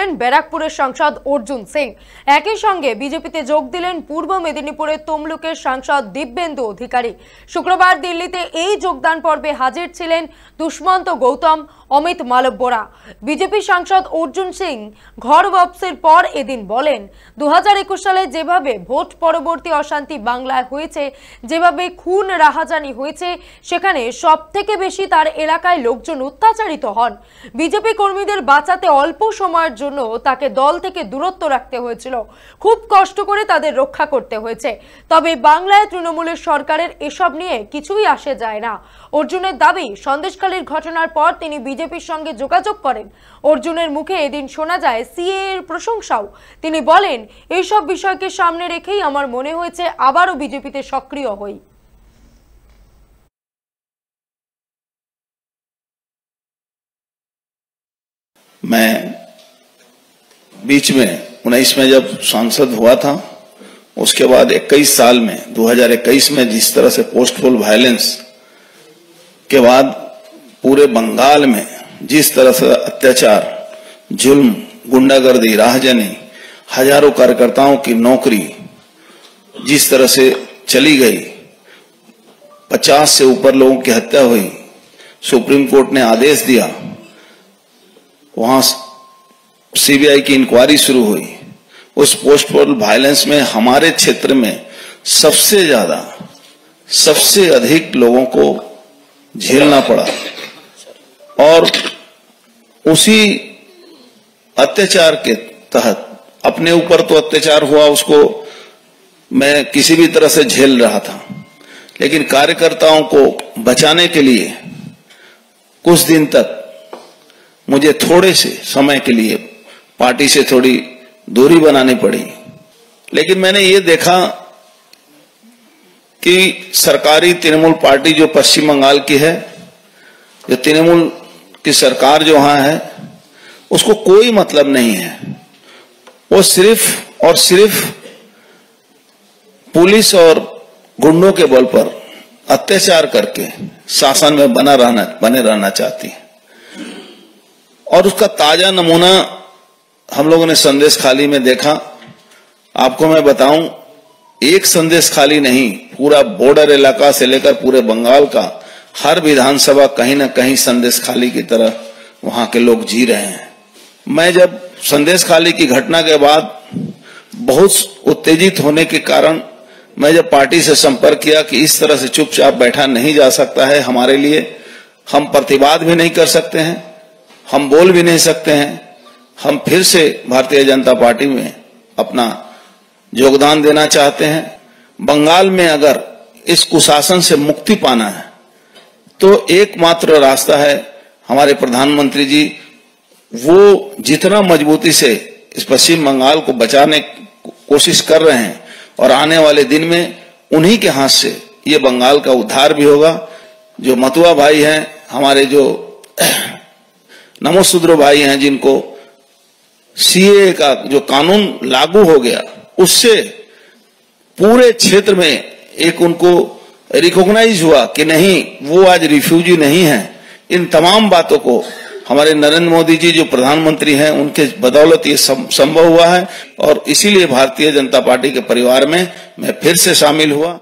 করলেন ব্যারাকপুরের সাংসদ অর্জুন সিং। একই সঙ্গে বিজেপিতে যোগ দিলেন পূর্ব মেদিনীপুরের তমলুকের সাংসদ দিব্যেন্দু অধিকারী। শুক্রবার দিল্লিতে এই যোগদান পর্বে হাজির ছিলেন দুষ্মন্ত গৌতম, অমিত মালব্যরা। বিজেপি সাংসদ অর্জুন সিং ঘর ওয়াপসির পর এদিন বলেন, 2021 সালে যেভাবে ভোট পরবর্তী অশান্তি বাংলায় হয়েছে, যেভাবে খুন রাহাজানি হয়েছে, সেখানে সবথেকে বেশি তার এলাকায় লোকজন অত্যাচারিত হন। বিজেপি কর্মীদের বাঁচাতে অল্প সময়ের জন্য তাকে দল থেকে দূরত্ব রাখতে হয়েছিল, খুব কষ্ট করে তাদের রক্ষা করতে হয়েছে। তবে বাংলায় তৃণমূলের সরকারের এসব নিয়ে কিছুই আসে যায় না। অর্জুনের দাবি, সন্দেশখালীর ঘটনার পর তিনি বিজেপির সঙ্গে যোগাযোগ করেন। অর্জুনের মুখে এদিন শোনা যায় সিএএ এর প্রশংসাও। তিনি বলেন, এইসব বিষয়কে সামনে রেখেই আমার মনে হয়েছে আবারও বিজেপিতে সক্রিয় হই। मैं बीच में 19 में जब सांसद हुआ था, उसके बाद 21 साल में 2021 में जिस तरह से पोस्ट पोल वायलेंस के बाद पूरे बंगाल में जिस तरह से अत्याचार, जुल्म, गुंडागर्दी, राहजनी, हजारों कार्यकर्ताओं की नौकरी जिस तरह से चली गई, 50 से ऊपर लोगों की हत्या हुई, सुप्रीम कोर्ट ने आदेश दिया, वहां सीबीआई की इंक्वायरी शुरू हुई। उस पोस्ट पोल वायलेंस में हमारे क्षेत्र में सबसे ज्यादा, सबसे अधिक लोगों को झेलना पड़ा। और उसी अत्याचार के तहत अपने ऊपर तो अत्याचार हुआ, उसको मैं किसी भी तरह से झेल रहा था, लेकिन कार्यकर्ताओं को बचाने के लिए कुछ दिन तक मुझे थोड़े से समय के लिए पार्टी से थोड़ी दूरी बनानी पड़ी। लेकिन मैंने ये देखा कि सरकारी तृणमूल पार्टी जो पश्चिम बंगाल की है, जो तृणमूल की सरकार जो वहां है, उसको कोई मतलब नहीं है। वो सिर्फ और सिर्फ पुलिस और गुंडों के बल पर अत्याचार करके शासन में बने रहना चाहती है। और उसका ताजा नमूना हम लोगों ने संदेशखाली में देखा। आपको मैं बताऊं, एक संदेशखाली नहीं, पूरा बॉर्डर इलाका से लेकर पूरे बंगाल का हर विधानसभा कहीं ना कहीं संदेशखाली की तरह वहां के लोग जी रहे हैं। मैं जब संदेशखाली की घटना के बाद बहुत उत्तेजित होने के कारण मैं जब पार्टी से संपर्क किया कि इस तरह से चुपचाप बैठा नहीं जा सकता है, हमारे लिए हम प्रतिवाद भी नहीं कर सकते हैं, हम बोल भी नहीं सकते हैं, हम फिर से भारतीय जनता पार्टी में अपना योगदान देना चाहते हैं। बंगाल में अगर इस कुशासन से मुक्ति पाना है तो एकमात्र रास्ता है, हमारे प्रधानमंत्री जी वो जितना मजबूती से इस पश्चिम बंगाल को बचाने की कोशिश कर रहे हैं, और आने वाले दिन में उन्हीं के हाथ से ये बंगाल का उद्धार भी होगा। जो मतुआ भाई हैं, हमारे जो नमोसूद्र भाई हैं, जिनको सीएए का जो कानून लागू हो गया, उससे पूरे क्षेत्र में एक उनको रिकॉग्नाइज हुआ कि नहीं, वो आज रिफ्यूजी नहीं है। इन तमाम बातों को हमारे नरेंद्र मोदी जी जो प्रधानमंत्री हैं, उनके बदौलत ये संभव हुआ है। और इसीलिए भारतीय जनता पार्टी के परिवार में मैं फिर से शामिल हुआ।